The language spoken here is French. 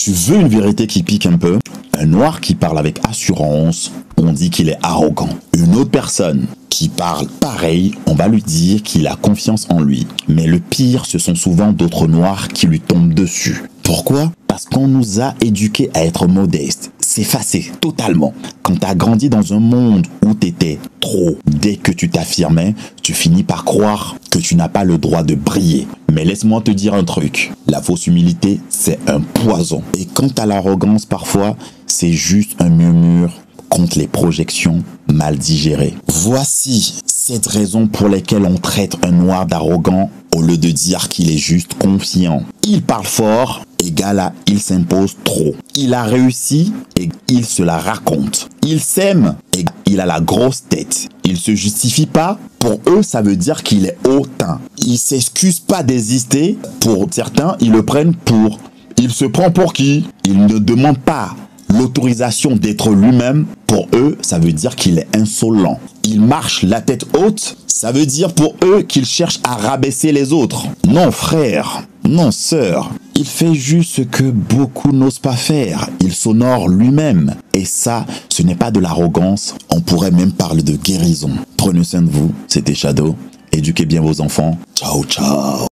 Tu veux une vérité qui pique un peu? Un noir qui parle avec assurance, on dit qu'il est arrogant. Une autre personne qui parle pareil, on va lui dire qu'il a confiance en lui. Mais le pire, ce sont souvent d'autres noirs qui lui tombent dessus. Pourquoi? Parce qu'on nous a éduqués à être modestes, s'effacer totalement. Quand tu as grandi dans un monde où tu étais trop, dès que tu t'affirmais, tu finis par croire que tu n'as pas le droit de briller. Mais laisse-moi te dire un truc, la fausse humilité, c'est un poison. Et quant à l'arrogance, parfois, c'est juste un murmure contre les projections mal digérées. Voici 7 raisons pour lesquelles on traite un noir d'arrogant au lieu de dire qu'il est juste confiant. Il parle fort, égal à il s'impose trop. Il a réussi et il se la raconte. Il s'aime et il a la grosse tête. Il se justifie pas. Pour eux, ça veut dire qu'il est hautain. Il s'excuse pas d'exister. Pour certains, ils le prennent pour... Il se prend pour qui? Il ne demande pas l'autorisation d'être lui-même. Pour eux, ça veut dire qu'il est insolent. Il marche la tête haute, ça veut dire pour eux qu'il cherche à rabaisser les autres. Non frère, non sœur, il fait juste ce que beaucoup n'osent pas faire. Il s'honore lui-même. Et ça, ce n'est pas de l'arrogance, on pourrait même parler de guérison. Prenez soin de vous, c'était Shadow. Éduquez bien vos enfants. Ciao, ciao.